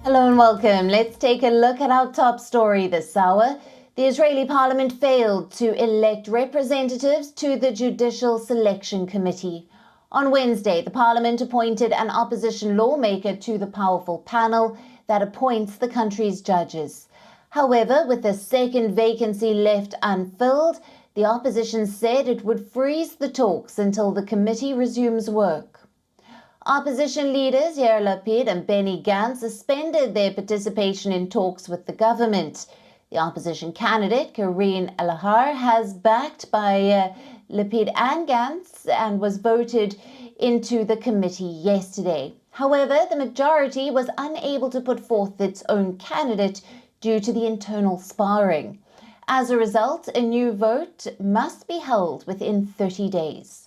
Hello and welcome. Let's take a look at our top story this hour. The Israeli parliament failed to elect representatives to the Judicial Selection Committee. On Wednesday, the parliament appointed an opposition lawmaker to the powerful panel that appoints the country's judges. However, with the second vacancy left unfilled, the opposition said it would freeze the talks until the committee resumes work. Opposition leaders Yair, Lapid and Gantz suspended their participation in talks with the government. The opposition candidate, Karine Elharrar, has backed by Lapid and Gantz and was voted into the committee yesterday. However, the majority was unable to put forth its own candidate due to the internal sparring. As a result, a new vote must be held within 30 days.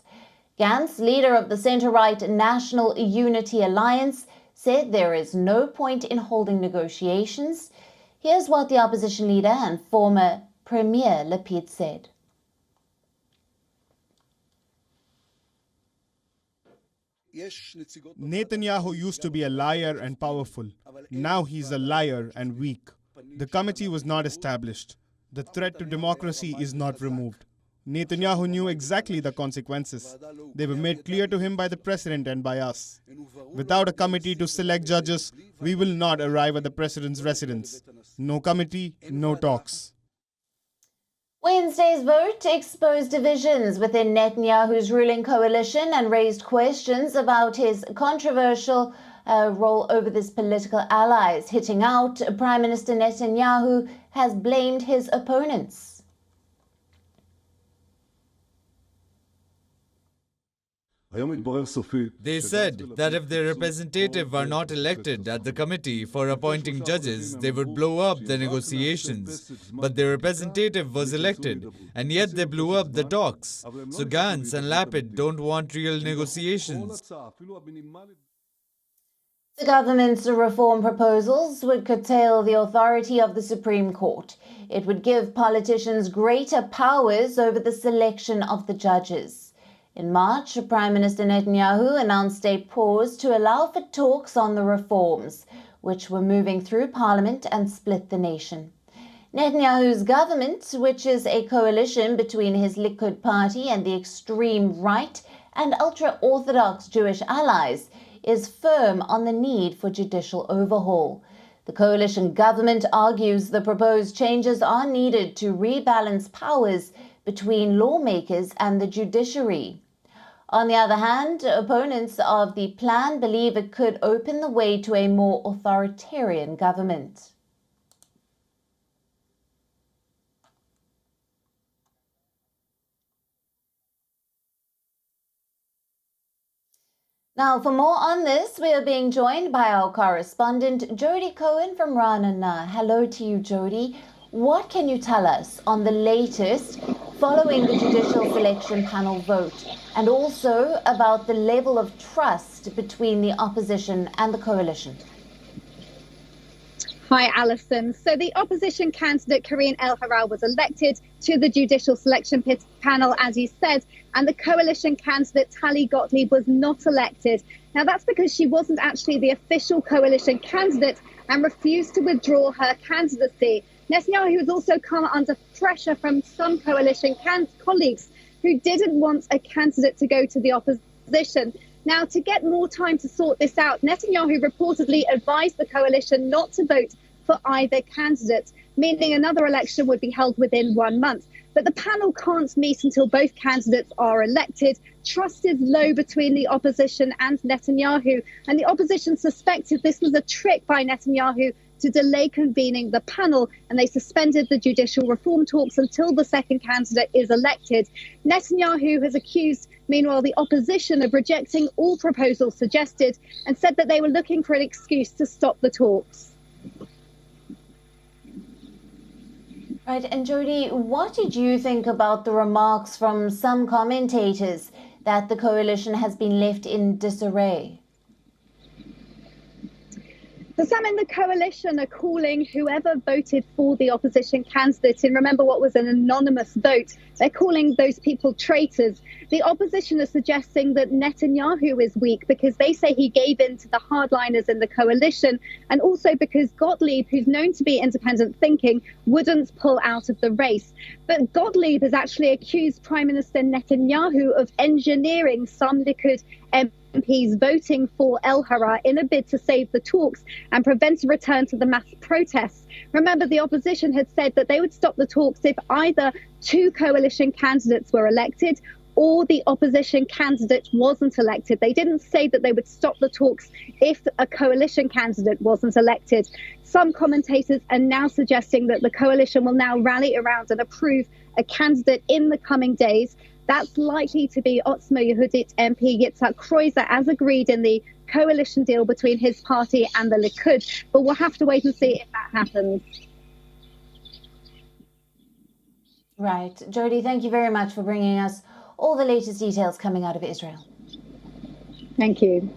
Gantz, leader of the centre-right National Unity Alliance, said there is no point in holding negotiations. Here's what the opposition leader and former Premier Lapid said. Netanyahu used to be a liar and powerful. Now he's a liar and weak. The committee was not established. The threat to democracy is not removed. Netanyahu knew exactly the consequences. They were made clear to him by the president and by us. Without a committee to select judges, we will not arrive at the president's residence. No committee, no talks. Wednesday's vote exposed divisions within Netanyahu's ruling coalition and raised questions about his controversial role over his political allies. Hitting out, Prime Minister Netanyahu has blamed his opponents. They said that if their representative were not elected at the committee for appointing judges, they would blow up the negotiations. But their representative was elected, and yet they blew up the talks. So Gantz and Lapid don't want real negotiations. The government's reform proposals would curtail the authority of the Supreme Court. It would give politicians greater powers over the selection of the judges. In March, Prime Minister Netanyahu announced a pause to allow for talks on the reforms, which were moving through parliament and split the nation. Netanyahu's government, which is a coalition between his Likud party and the extreme right and ultra-Orthodox Jewish allies, is firm on the need for judicial overhaul. The coalition government argues the proposed changes are needed to rebalance powers between lawmakers and the judiciary. On the other hand, opponents of the plan believe it could open the way to a more authoritarian government. Now, for more on this, we are being joined by our correspondent, Jody Cohen from Ra'anana. Hello to you, Jody. What can you tell us on the latest following the Judicial Selection Panel vote, and also about the level of trust between the opposition and the coalition? Hi, Alison. So the opposition candidate, Karine Elharrar, was elected to the Judicial Selection Panel, as you said, and the coalition candidate, Tali Gottlieb, was not elected. Now, that's because she wasn't actually the official coalition candidate and refused to withdraw her candidacy. Netanyahu has also come under pressure from some coalition colleagues who didn't want a candidate to go to the opposition. Now, to get more time to sort this out, Netanyahu reportedly advised the coalition not to vote for either candidate, meaning another election would be held within 1 month. But the panel can't meet until both candidates are elected. Trust is low between the opposition and Netanyahu, and the opposition suspected this was a trick by Netanyahu to delay convening the panel, and they suspended the judicial reform talks until the second candidate is elected. Netanyahu has accused, meanwhile, the opposition of rejecting all proposals suggested and said that they were looking for an excuse to stop the talks. Right, and Jody, what did you think about the remarks from some commentators that the coalition has been left in disarray? So some in the coalition are calling whoever voted for the opposition candidate, and remember what was an anonymous vote, they're calling those people traitors. The opposition are suggesting that Netanyahu is weak because they say he gave in to the hardliners in the coalition, and also because Gottlieb, who's known to be independent thinking, wouldn't pull out of the race. But Gottlieb has actually accused Prime Minister Netanyahu of engineering some Likud MPs voting for Elharrar in a bid to save the talks and prevent a return to the mass protests. Remember, the opposition had said that they would stop the talks if either two coalition candidates were elected or the opposition candidate wasn't elected. They didn't say that they would stop the talks if a coalition candidate wasn't elected. Some commentators are now suggesting that the coalition will now rally around and approve a candidate in the coming days. That's likely to be Otzma Yehudit MP Yitzhak Kreuzer, as agreed in the coalition deal between his party and the Likud. But we'll have to wait and see if that happens. Right. Jodie, thank you very much for bringing us all the latest details coming out of Israel. Thank you.